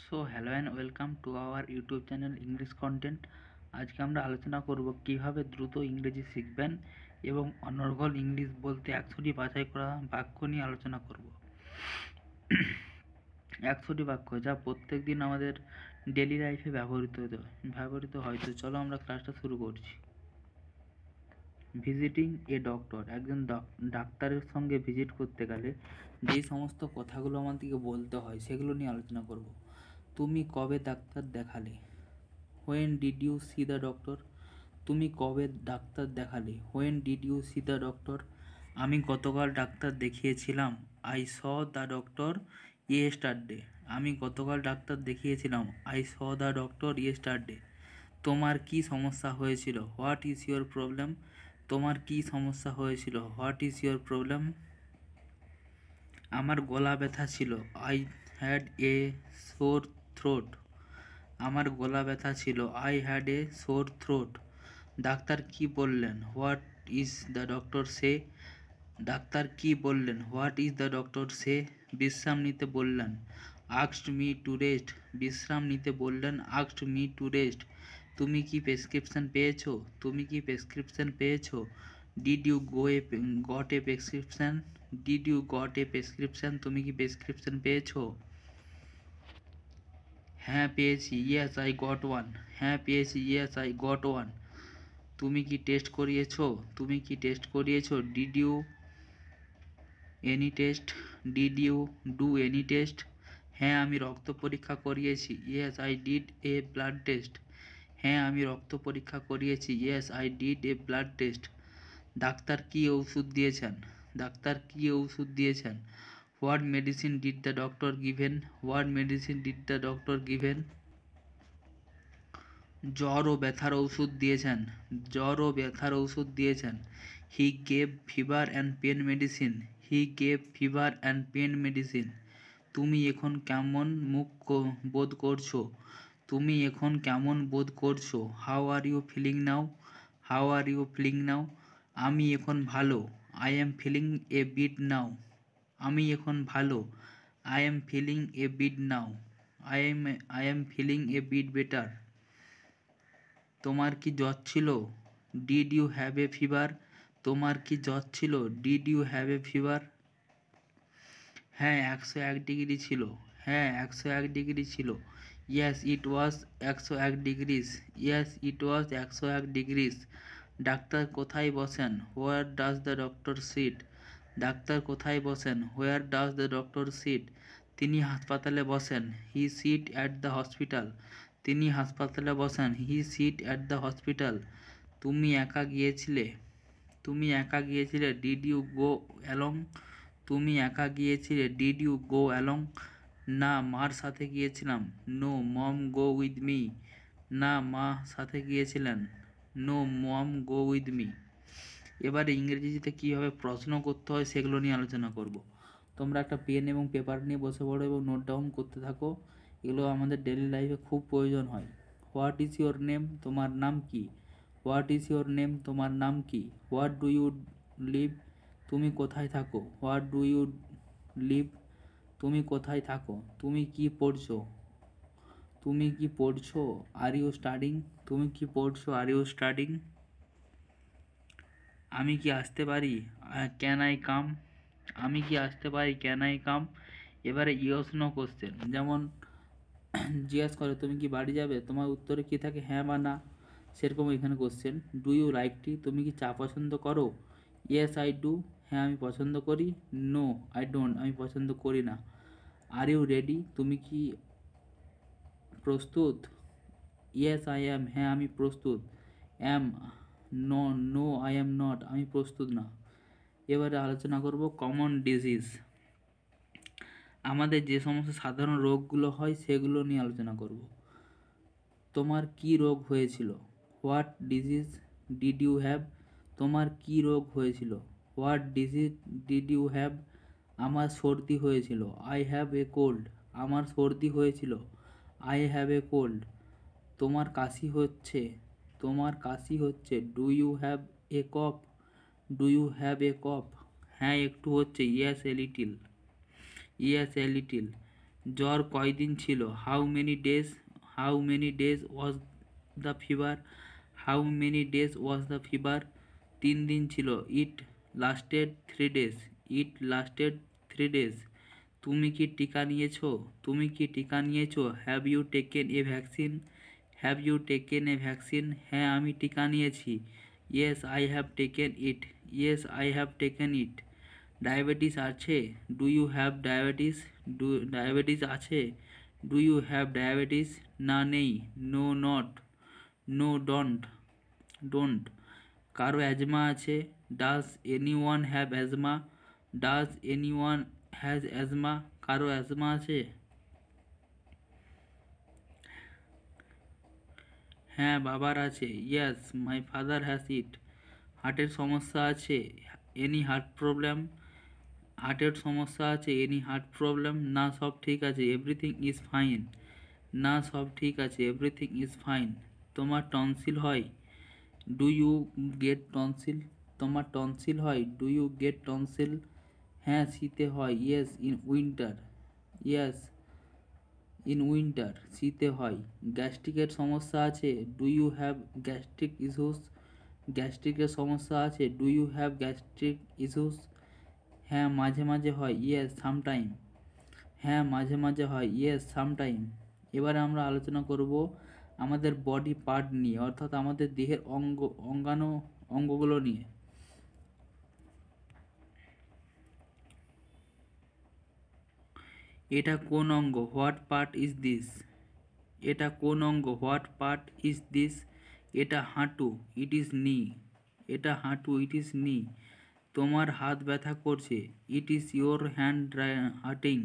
So hello and welcome to our YouTube channel English content. আজকে আমরা আলোচনা করব কিভাবে দ্রুত ইংরেজি শিখবেন এবং অনর্গল ইংলিশ বলতে 100টি বাছাই করা বাক্য নিয়ে আলোচনা করব। 100টি বাক্য যা প্রত্যেক দিন আমাদের ডেলি লাইফে ব্যবহৃত হয়। তো চলো আমরা ক্লাসটা শুরু করছি। ভিজিটিং এ ডক্টর, একজন ডাক্তারের সঙ্গে ভিজিট করতে গেলে যেই সমস্ত কথাগুলো আমাদেরকে বলতে হয় সেগুলো নিয়ে আলোচনা করব। তুমি কবে ডাক্তার দেখালে? When did you see the doctor? তুমি কবে ডাক্তার দেখালে? When did you see the doctor? আমি গতকাল ডাক্তার দেখিয়েছিলাম। I saw the doctor yesterday. আমি গতকাল ডাক্তার দেখিয়েছিলাম। I saw the doctor yesterday. তোমার কি সমস্যা হয়েছিল? What is your problem? তোমার কি সমস্যা হয়েছিল? What is your problem? আমার গলা ব্যথা ছিল। I had a sore throat. আমার গলা ব্যথা ছিল। I had a sore throat. ডাক্তার কি বললেন? What is the doctor say? ডাক্তার কি বললেন? What is the doctor say? বিশ্রাম নিতে বললেন। Asked me to rest. বিশ্রাম নিতে বললেন। Asked me to rest. তুমি কি প্রেসক্রিপশন পেয়েছো? তুমি কি প্রেসক্রিপশন পেয়েছো? Did you got a prescription? Did you got a prescription? তুমি কি প্রেসক্রিপশন পেয়েছো? হ্যাঁ পেয়েছি। Yes I got one. হ্যাঁ পেয়েছি। Yes I got one. তুমি কি টেস্ট করিয়েছো? তুমি কি টেস্ট করিয়েছো? Did you any test? Did you do any test? হ্যাঁ আমি রক্ত পরীক্ষা করিয়েছি। Yes I did a blood test. হ্যাঁ আমি রক্ত পরীক্ষা করিয়েছি। Yes I did a blood test. Doctor কি ওষুধ দিয়েছেন? ডাক্তার কি ওষুধ দিয়েছেন? What medicine did the doctor given? What medicine did the doctor given? জ্বর ও ব্যথার ঔষধ দিয়েছেন। জ্বর ও ব্যথার ঔষধ দিয়েছেন। He gave fever and pain medicine. He gave fever and pain medicine. তুমি এখন কেমন বোধ করছো? তুমি এখন কেমন বোধ করছো? How are you feeling now? How are you feeling now? আমি এখন ভালো। I am feeling a bit now. আমি এখন ভালো। I am feeling a bit now. I am feeling a bit better. তোমার কি জ্বর ছিল? Did you have a fever? তোমার কি জ্বর ছিল? Did you have a fever? হ্যাঁ 101 ডিগ্রি ছিল। হ্যাঁ 101 ডিগ্রি ছিল। Yes it was 101 degrees. Yes it was 101 degrees. ডাক্তার কোথায় বসেন? Where does the doctor sit? ডাক্তার কোথায় বসেন? Where does the doctor sit? তিনি হাসপাতালে বসেন। He sit at the hospital. তিনি হাসপাতালে বসেন। He sit at the hospital. তুমি একা গিয়েছিলে? তুমি একা গিয়েছিলে? Did you go along? তুমি একা গিয়েছিলে? Did you go along? না মার সাথে গিয়েছিলাম। No mom go with me. না মা সাথে গিয়েছিলেন। No mom go with me. এবারে ইংরেজিতে কীভাবে প্রশ্ন করতে হয় সেগুলো নিয়ে আলোচনা করব। তোমরা একটা পেন এবং পেপার নিয়ে বসে পড়ো এবং নোট ডাউন করতে থাকো। এগুলো আমাদের ডেলি লাইফে খুব প্রয়োজন হয়। হোয়াট ইজ ইয়োর নেম? তোমার নাম কি? হোয়াট ইজ ইয়োর নেম? তোমার নাম কি? হোয়াট ডু ইউ লিভ? তুমি কোথায় থাকো? হোয়াট ডু ইউ লিভ? তুমি কোথায় থাকো? তুমি কি পড়ছো? তুমি কি পড়ছো? Are you studying? তুমি কি পড়ছো? Are you studying? আমি কি আসতে পারি? Can I come? আমি কি আসতে পারি? Can I come? এবারে ইয়েস নো কোশ্চেন, যেমন জিজ্ঞেস করে তুমি কি বাড়ি যাবে, তোমার উত্তরে কি থাকে? হ্যাঁ বা না। সেরকম এখানে question. Do you like tea? তুমি কি চা পছন্দ করো? Yes I do. হ্যাঁ আমি পছন্দ করি। No I don't. আমি পছন্দ করি না। Are you ready? তুমি কি প্রস্তুত? Yes I am. হ্যাঁ আমি প্রস্তুত। Am? No no I am not. আমি প্রস্তুত না। এবারে আলোচনা করব কমন ডিজিজ। আমাদের যে সমস্ত সাধারণ রোগগুলো হয় সেগুলো নিয়ে আলোচনা করব। তোমার কি রোগ হয়েছিল? What disease did you have? তোমার কি রোগ হয়েছিল? What disease did you have? আমার সর্দি হয়েছিল। I have a cold. আমার সর্দি হয়েছিল। I have a cold. তোমার কাশি হচ্ছে। তোমার কাশি হচ্ছে। Do you have a cough? Do you have a cough? হ্যাঁ একটু হচ্ছে। Yes a little. Yes a little. জ্বর কয়দিন ছিল? How many days was the fever? How many days was the fever? 3 দিন ছিল। ইট লাস্টেড 3 days. ইট লাস্টেড 3 days. তুমি কি টিকা নিয়েছো? তুমি কি টিকা নিয়েছো? Have you taken a vaccine? Have you taken a vaccine? হ্যাঁ, আমি টিকা নিয়েছি। Yes I have taken it. Yes I have taken it. Diabetes আছে? Do you have diabetes? Diabetes আছে? Do you have diabetes? না, নেই। No, not. No, don't. কারো asthma আছে? Does anyone have asthma? Does anyone has asthma? কারো asthma আছে? হ্যাঁ, বাবার আছে। ইয়েস মাই ফাদার হ্যাজ ইট। হার্টের সমস্যা আছে? Any heart problem? হার্টের সমস্যা আছে? Any heart problem? না, সব ঠিক আছে। Everything is fine. না, সব ঠিক আছে। Everything is fine. তোমার টনসিল হয়? Do you get tonsil? তোমার টনসিল হয়? Do you get tonsil? হ্যাঁ, শীতে হয়। Yes in winter. Yes in winter. শীতে হয়। গ্যাস্ট্রিকের সমস্যা আছে? Do you have gastric issues? গ্যাস্ট্রিকের সমস্যা আছে? Do you have gastric issues? হ্যাঁ, মাঝে মাঝে হয়। Yes sometime. হ্যাঁ, মাঝে মাঝে হয়। Yes sometime. এবারে আমরা আলোচনা করব আমাদের বডি পার্ট নিয়ে, অর্থাৎ আমাদের দেহের অঙ্গগুলো নিয়ে। এটা কোন অঙ্গ? What part is this? এটা কোন অঙ্গ? What part is this? এটা হাঁটু। ইট ইজ নি। এটা হাঁটু। ইট ইজ নি। তোমার হাত ব্যথা করছে? It is your hand hurting?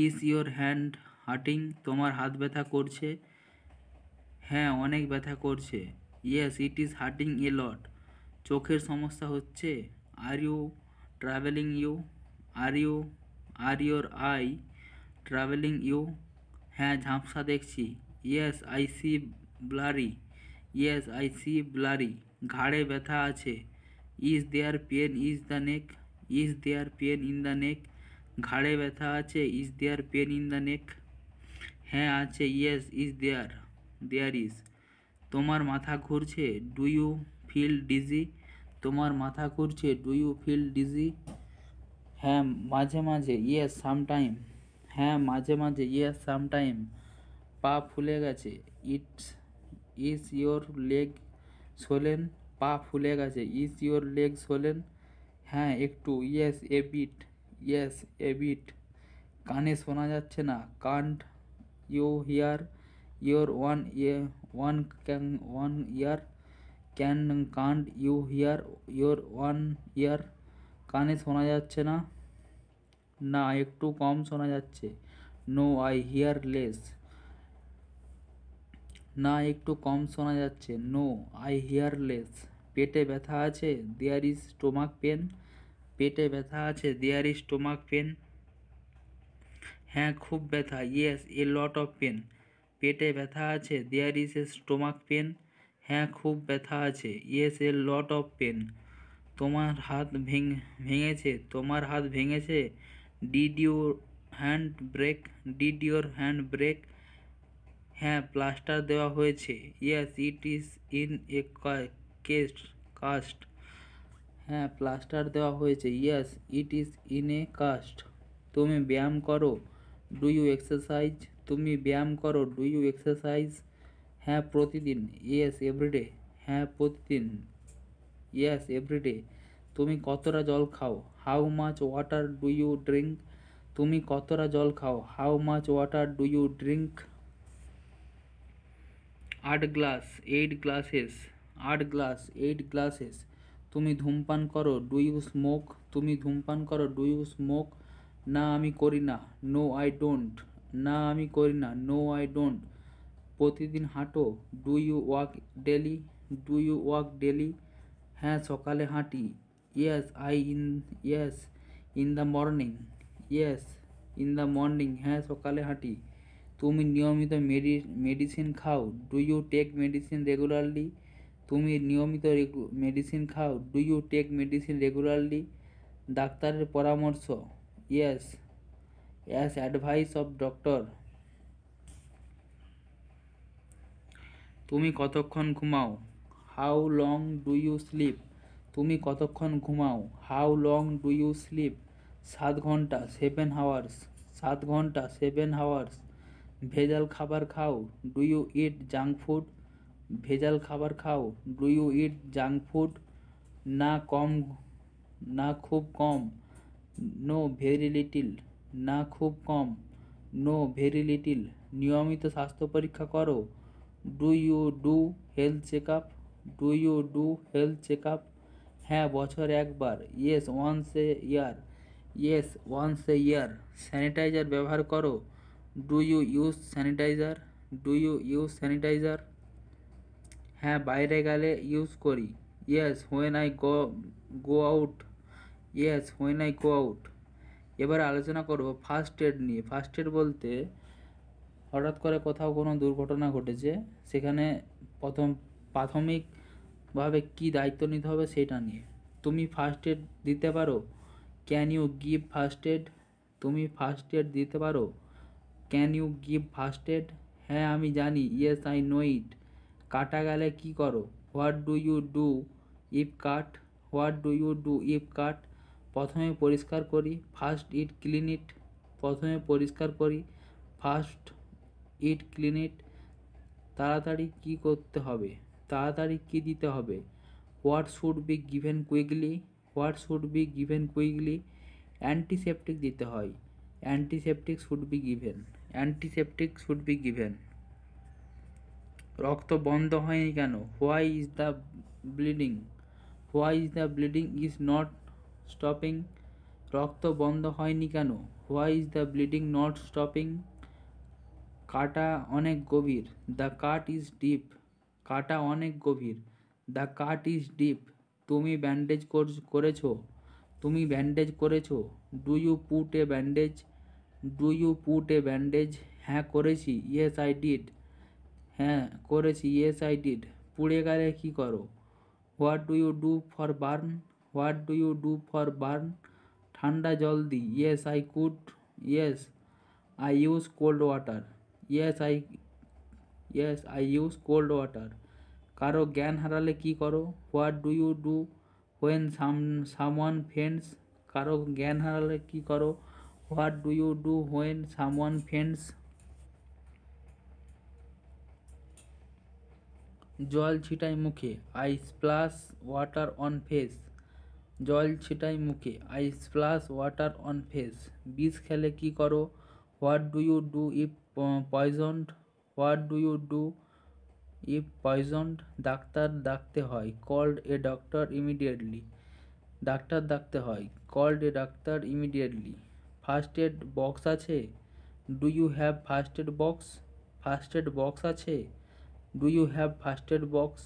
Is your hand hurting? তোমার হাত ব্যথা করছে? হ্যাঁ, অনেক ব্যথা করছে। Yes it is hurting a lot. চোখের সমস্যা হচ্ছে? Are you travelling you? Are you are your eye travelling you? হ্যাঁ, ঝাপসা দেখছি। Yes I see blurry. Yes I see blurry. ঘাড়ে ব্যথা আছে? Is there pain is the neck? Is there pain in the neck? ঘাড়ে ব্যথা আছে? Is there pain in the neck? হ্যাঁ, আছে। Yes is there is. তোমার মাথা ঘুরছে? Do you feel dizzy? তোমার মাথা ঘুরছে? Do you feel dizzy? হ্যাঁ, মাঝে মাঝে। Yes sometime. হ্যাঁ, মাঝে মাঝে। Yes sometime. পা ফুলে গেছে? It's is your leg swollen? পা ফুলে গেছে? Is your leg swollen? হ্যাঁ, একটু। Yes a bit. Yes a bit. কানে শোনা যাচ্ছে না? Can't you hear your one one year? Kant you hear your one ear? কানে শোনা যাচ্ছে না? না, একটু কম শোনা যাচ্ছে। No, I hear less. না, একটু কম শোনা যাচ্ছে। No, I hear less. পেটে ব্যথা আছে? There is stomach pain? পেটে ব্যথা আছে? There is stomach pain? হ্যাঁ, খুব ব্যথা। Yes a lot of pain. পেটে ব্যথা আছে? There is a stomach pain? হ্যাঁ, খুব ব্যথা আছে। Yes a lot of pain. তোমার হাত ভেঙেছে? তোমার হাত ভেঙেছে? Did your hand break? Did your hand break? হ্যাঁ, প্লাস্টার দেওয়া হয়েছে। Yes it is in a cast? হ্যাঁ, প্লাস্টার দেওয়া হয়েছে। Yes it is in a cast. তুমি ব্যায়াম করো? Do you exercise? তুমি ব্যায়াম করো? Do you exercise? হ্যাঁ, প্রতিদিন। Yes everyday. হ্যাঁ, প্রতিদিন। Yes everyday. তুমি কতটা জল খাও? How much water do you drink? তুমি কতটা জল খাও? How much water do you drink? 8 glass 8 glasses. 8 glass 8 glasses. তুমি ধূমপান করো? Do you smoke? তুমি ধূমপান করো? Do you smoke? না, আমি করি না। No I don't. না, আমি করি না। No I don't. প্রতিদিন হাঁটো? Do you walk daily? Do you walk daily? হ্যাঁ, সকালে হাঁটি। Yes in the morning. Yes in the morning. হ্যাঁ, সকালে হাঁটি। তুমি নিয়মিত মেডিসিন খাও? Do you take medicine regularly? তুমি নিয়মিত মেডিসিন খাও? Do you take medicine regularly? ডাক্তারের পরামর্শ? Yes as advice of doctor. তুমি কতক্ষণ ঘুমাও? How long do you sleep? তুমি কতক্ষণ ঘুমাও? How long do you sleep? 7 ঘন্টা, 7 hours। 7 ঘন্টা, 7 hours। ভেজাল খাবার খাও? Do you eat junk food? ভেজাল খাবার খাও? Do you eat junk food? না কম, না খুব কম। No very little. না খুব কম। No very little. নিয়মিত স্বাস্থ্য পরীক্ষা করো? Do you do health check up? Do you do health check up? হ্যাঁ, বছরে একবার। Yes once a year. Yes once a year. Sanitiser ব্যবহার করো? Do you use sanitiser? Do you use sanitiser? হ্যাঁ, বাইরে গেলে ইউজ করি। Yes when I go out. Yes when I go out. এবার আলোচনা করব ফার্স্ট এড নিয়ে। ফার্স্ট এড বলতে হঠাৎ করে কোথাও কোনো দুর্ঘটনা ঘটেছে, সেখানে প্রাথমিকভাবে কী দায়িত্ব নিতে হবে সেটা নিয়ে। তুমি ফার্স্ট এড দিতে পারো? Can you give first aid? তুমি ফার্স্ট এড দিতে পারো? Can you give first aid? হ্যাঁ, আমি জানি। Yes I know it. কাটা গেলে কী করো? What do you do if cut? What do you do if cut? প্রথমে পরিষ্কার করি। First it clean it. প্রথমে পরিষ্কার করি। First it clean it. তাড়াতাড়ি কী করতে হবে? তাড়াতাড়ি কী দিতে হবে? What should be given quickly? What should be given quickly? Antiseptic দিতে হয়। Antiseptic should be given. Antiseptic should be given. রক্ত বন্ধ হয়নি কেন? Why is the bleeding? Why is the bleeding is not stopping? রক্ত বন্ধ হয়নি কেন? Why is the bleeding not stopping? কাটা অনেক গভীর। The cut is deep. কাটা অনেক গভীর। The cut is deep. তুমি ব্যান্ডেজ করেছো? তুমি ব্যান্ডেজ করেছো? Do you put a bandage? Do you put a bandage? হ্যাঁ, করেছি। Yes I did. হ্যাঁ, করেছি। Yes I did. পুড়ে গেলে কী করো? What do you do for burn? What do you do for burn? ঠান্ডা জল দিই। Yes I could. Yes I use cold water. Yes I use cold water. কারো জ্ঞান হারালে কী করো? What do you do when someone faints? কারো জ্ঞান হারালে কী করো? What do you do when someone faints? জল ছিটাই মুখে। I splash water on face. জল ছিটাই মুখে। I splash water on face. বিষ খেলে কী করো? What do you do if poisoned? What do you do if poisoned? Doctor ডাকতে হয়। Called a doctor immediately. Doctor ডাকতে হয়। Called a doctor immediately. First aid box আছে? Do you have first aid box? First aid box আছে? Do you have first aid box?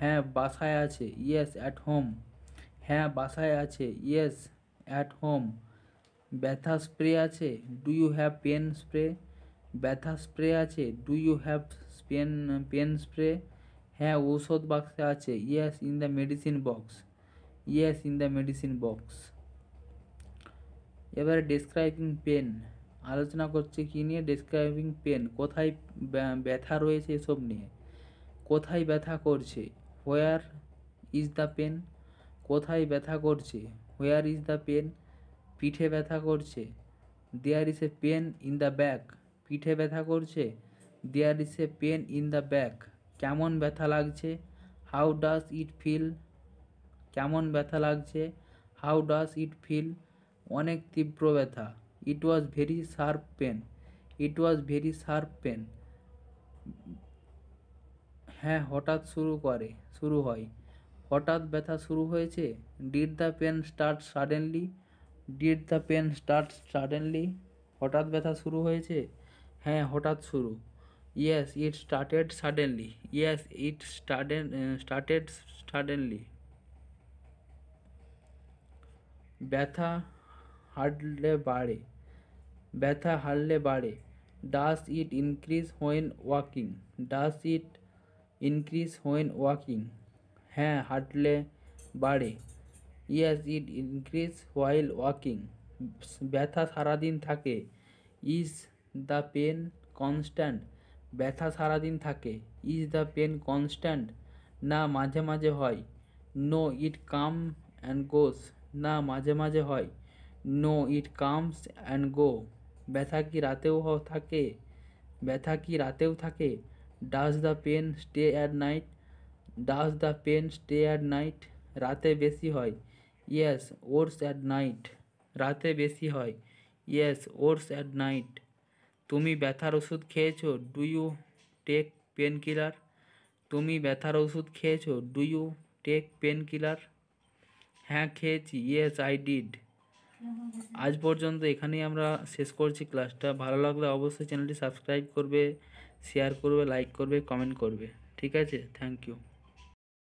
হ্যাঁ, বাসায় আছে। Yes at home. হ্যাঁ, বাসায় আছে। Yes at home. ব্যথা স্প্রে আছে? Do you have pain spray? ব্যথা স্প্রে আছে? Do you have pain spray? হ্যাঁ, ঔষধ বাক্সে আছে। Yes in the medicine box. Yes in the medicine box. এবারে ডেসক্রাইবিং পেন আলোচনা করছে কী নিয়ে? Describing pain. কোথায় ব্যথা রয়েছে এসব নিয়ে। কোথায় ব্যথা করছে? Where is the pain? কোথায় ব্যথা করছে? Where is the pain? পিঠে ব্যথা করছে? There is a pain in the back. পিঠে ব্যথা করছে? There is a pain in the back. কেমন ব্যথা লাগছে? How does it feel? কেমন ব্যথা লাগছে? How does it feel? অনেক তীব্র ব্যথা। It was very sharp pain. It was very sharp pain. হ্যাঁ, হঠাৎ শুরু হয়। হঠাৎ ব্যথা শুরু হয়েছে? Did the pain start suddenly? Did the pain start suddenly? হঠাৎ ব্যথা শুরু হয়েছে? হ্যাঁ, হঠাৎ শুরু। Yes it started suddenly. Yes it started suddenly. ব্যথা হারলে বাড়ে? ব্যথা হারলে বাড়ে। Does it increase when walking? Does it increase when walking? হ্যাঁ, হাঁটলে বাড়ে। Yes it increase while walking. ব্যথা সারাদিন থাকে? Is the pain constant? ব্যথা সারাদিন থাকে। Is the pain constant? না, মাঝে মাঝে হয়। No, it come and goes? না, মাঝে মাঝে হয়। No, it comes and go? ব্যথা কি রাতেও থাকে? ব্যথা কি রাতেও থাকে? Does the pain stay at night? Does the pain stay at night? রাতে বেশি হয়। Yes, worse at night? রাতে বেশি হয়। Yes, worse at night? তুমি ব্যথার ওষুধ খেয়েছো? Do you take painkiller? তুমি ব্যথার ওষুধ খেয়েছো? Do you take painkiller? হ্যাঁ, খেয়েছি। Yes, I did. আজ পর্যন্ত এখানেই আমরা শেষ করছি ক্লাসটা। ভালো লাগলে অবশ্যই চ্যানেলটি সাবস্ক্রাইব করবে, শেয়ার করবে, লাইক করবে, কমেন্ট করবে। ঠিক আছে, থ্যাংক ইউ।